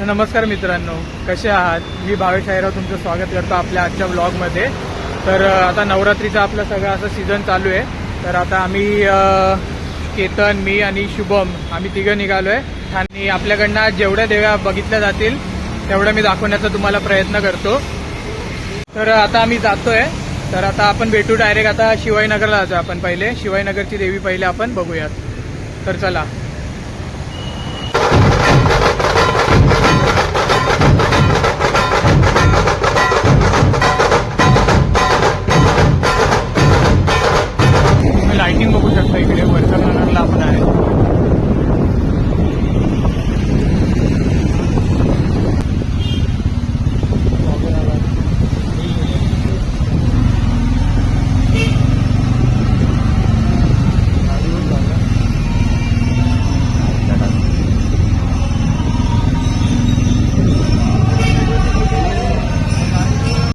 नमस्कार मित्रांनो, कसे आहात? मी भावेश आयराव तुमचं स्वागत करतो आपल्या आजच्या ब्लॉगमध्ये. तर आता नवरात्रीचा आपला सगळा असा सीझन चालू आहे. तर आता आम्ही केतन, मी आणि शुभम आम्ही तिघं निघालो आहे आणि आपल्याकडनं आज जेवढ्या देव्या बघितल्या जातील तेवढं मी दाखवण्याचा तुम्हाला प्रयत्न करतो. तर आता आम्ही जातोय. तर आता आपण भेटू डायरेक्ट. आता शिवाजीनगरला जातो आपण. पहिले शिवाजीनगरची देवी पहिले आपण बघूयात. तर चला. लाइटिंग बघू शकता इकडे वरच्या नगरला आपण आहे.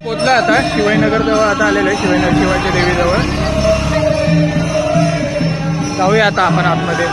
पोचला आता शिवाजीनगर जवळ आता आलेलो आहे. शिवाजी देवीजवळ जाऊया आता आपण आतमध्ये.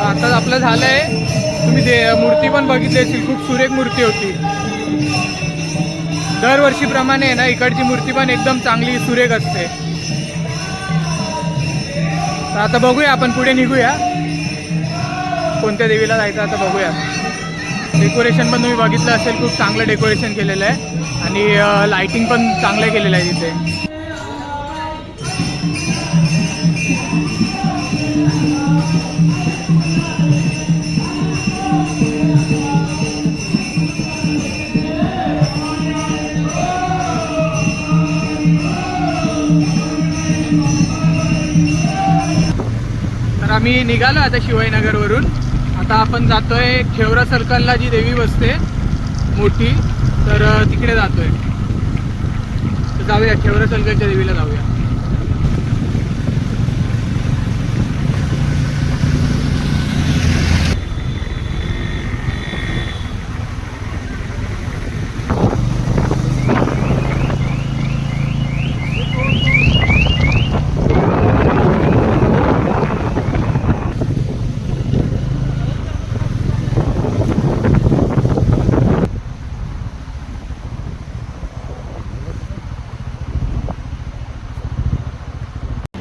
आता आपलं झालंय. तुम्ही मूर्ती पण बघितली असेल, खूप सुरेख मूर्ती होती. दरवर्षीप्रमाणे ना इकडची मूर्ती पण एकदम चांगली सुरेख असते. तर आता बघूया आपण पुढे निघूया. कोणत्या देवीला जायचं आता बघूया. डेकोरेशन पण तुम्ही बघितलं असेल, खूप चांगलं डेकोरेशन केलेलं आहे आणि लाइटिंग पण चांगलं केलेलं आहे तिथे. तर आम्ही निघालो आता शिवाजीनगरवरून. आता आपण जातोय खेवरा सर्कलला, जी देवी बसते मोठी, तर तिकडे जातोय. तर जाऊया, खेवरा सर्कलच्या देवीला जाऊया.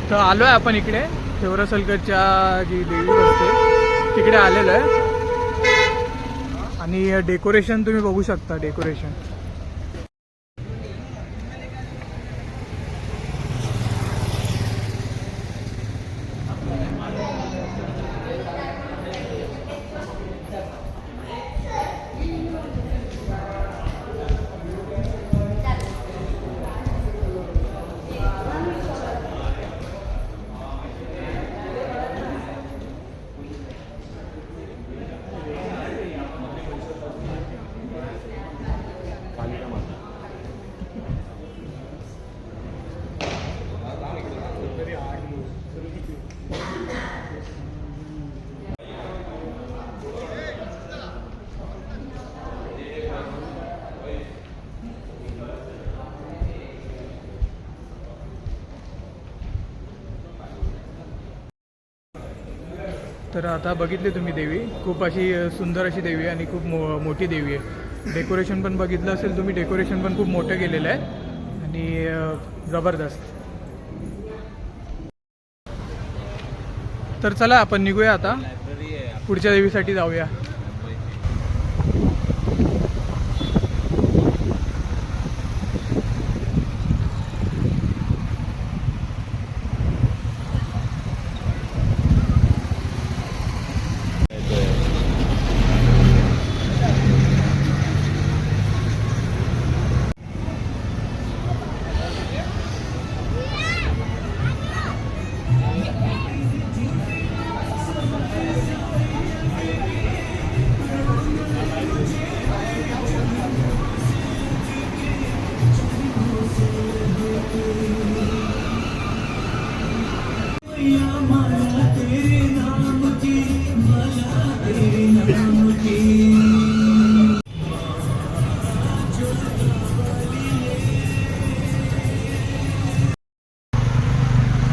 तर आलो आहे आपण इकडे खेवरा सर्कलच्या जी देवी बसते तिकडे आलेलं आहे. आणि डेकोरेशन तुम्ही बघू शकता. डेकोरेशन तर आता बघितली तुम्ही देवी, खूप अशी सुंदर अशी देवी आहे आणि खूप मोठी देवी आहे. डेकोरेशन पण बघितलं असेल तुम्ही, डेकोरेशन पण खूप मोठं केलेलं आहे आणि जबरदस्त. तर चला आपण निघूया आता, पुढच्या देवीसाठी जाऊया.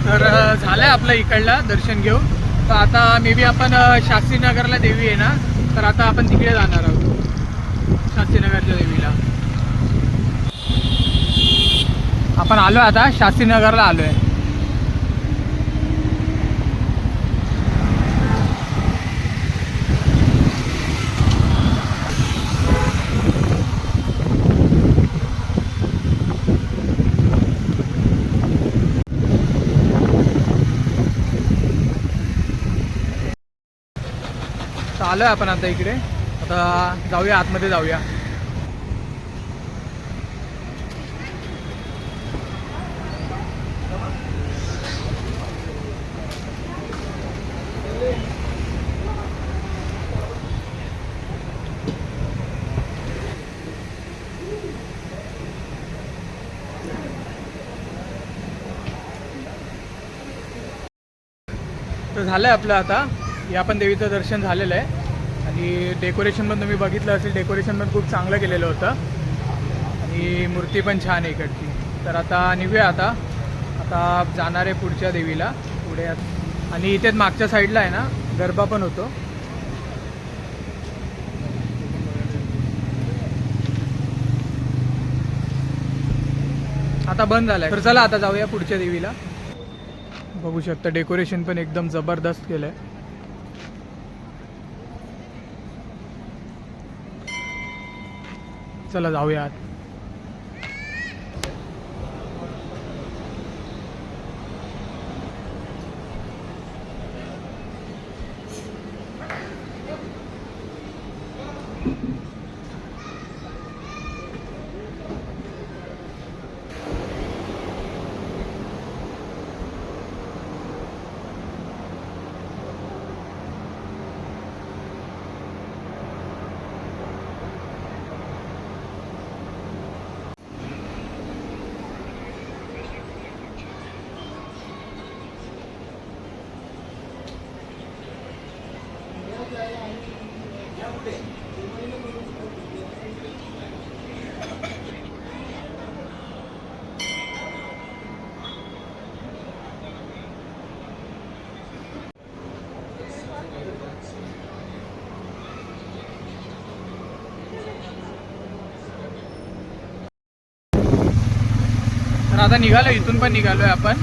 तर झालं आहे आपलं इकडलं दर्शन घेऊन. तर आता मे बी आपण शास्त्रीनगरला देवी आहे ना, तर आता आपण तिकडे जाणार आहोत शास्त्रीनगरच्या देवीला. आपण आलो आहे आता शास्त्रीनगरला आलो आहे. आलो आहे आपण आता इकडे. आता जाऊया आतमध्ये जाऊया. तर झालं आहे आपलं आता, या पण देवीचं दर्शन झालेलं आहे आणि डेकोरेशन पण तुम्ही बघितलं असेल. डेकोरेशन पण खूप चांगलं केलेलं होतं आणि मूर्ती पण छान आहे इकडची. तर आता निघूया आता. आता जाणार आहे पुढच्या देवीला पुढे. आणि इथेच मागच्या साईडला आहे ना गरबा पण होतो. आता बंद झालाय. तर चला आता जाऊया पुढच्या देवीला. बघू शकता डेकोरेशन पण एकदम जबरदस्त केलंय. चला जाऊया आत. तर आता निघालो, इथून पण निघालोय आपण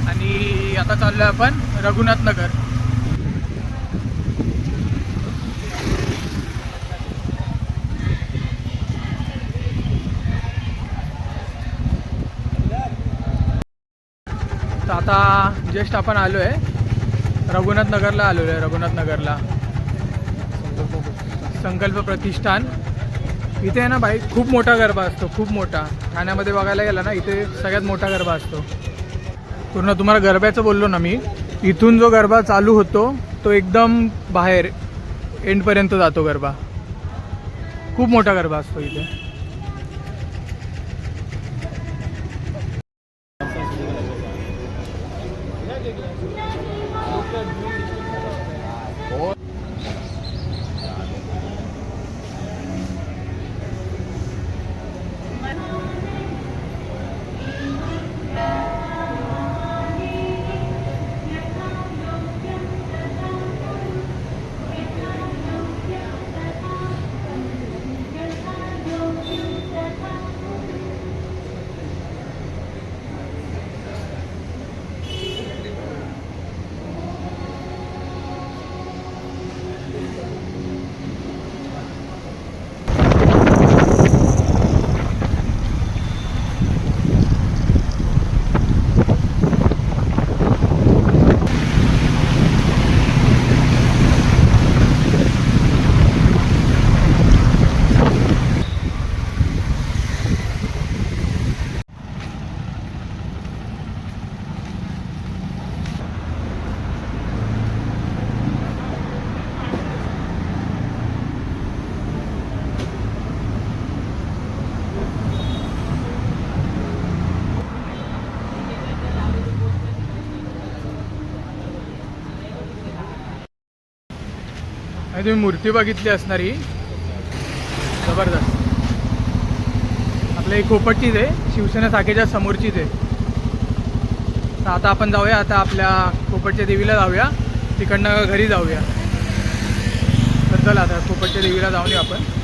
आणि आता चाललोय आपण रघुनाथ नगर. तर आता जस्ट आपण आलोय रघुनाथ नगरला. आलोय रघुनाथ नगरला संकल्प प्रतिष्ठान. इथे आहे ना भाई खूप मोठा गरबा असतो, खूप मोठा. ठाण्यामध्ये बघायला गेला ना इथे सगळ्यात मोठा गरबा असतो पूर्ण. तुम्हाला गरब्याचं बोललो ना मी, इथून जो गरबा चालू होतो तो एकदम बाहेर एंडपर्यंत जातो गरबा. खूप मोठा गरबा असतो इथे. आणि तुम्ही मूर्ती बघितली असणार ही जबरदस्त. आपल्या ही खोपटचीच आहे, शिवसेना शाखेच्या समोरचीच आहे. तर आता आपण जाऊया, आता आपल्या खोपटच्या देवीला जाऊया, तिकडनं घरी जाऊया. तर चला आता खोपटच्या देवीला जाऊन येऊ आपण.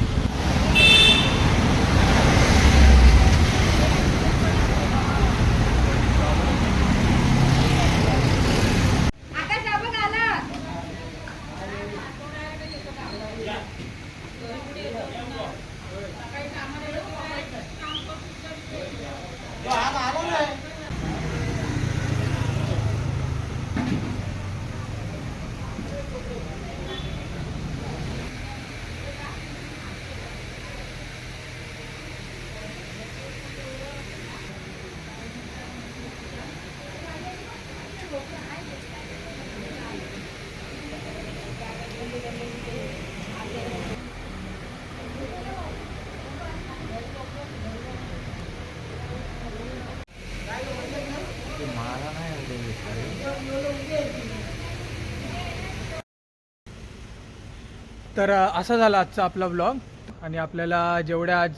तर असा झाला आजचा आपला व्लॉग. आणि आपल्याला जेवढं आज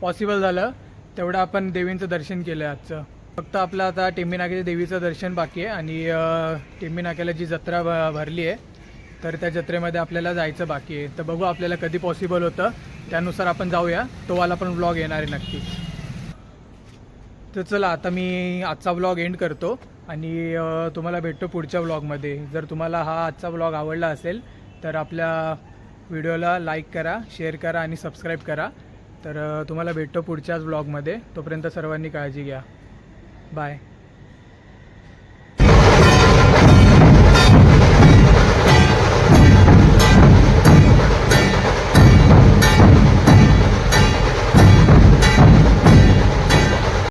पॉसिबल झालं तेवढं आपण देवींचं दर्शन केलं आहे आजचं. फक्त आपलं आता टेंबी नाक्याच्या देवीचं दर्शन बाकी आहे. आणि टेंबी नाक्याला जी जत्रा भरली आहे तर त्या जत्रेमध्ये आपल्याला जायचं बाकी आहे. तर बघू आपल्याला कधी पॉसिबल होतं, त्यानुसार आपण जाऊया. तोवाला पण व्लॉग येणार आहे नक्कीच. तर चला आता मी आजचा व्लॉग एंड करतो आणि तुम्हाला भेटतो पुढच्या व्लॉगमध्ये. जर तुम्हाला हा आजचा व्लॉग आवडला असेल तर आपल्या व्हिडिओला लाईक करा, शेअर करा आणि सबस्क्राईब करा. तर तुम्हाला भेटतो पुढच्याच व्लॉगमध्ये. तोपर्यंत सर्वांनी काळजी घ्या. बाय.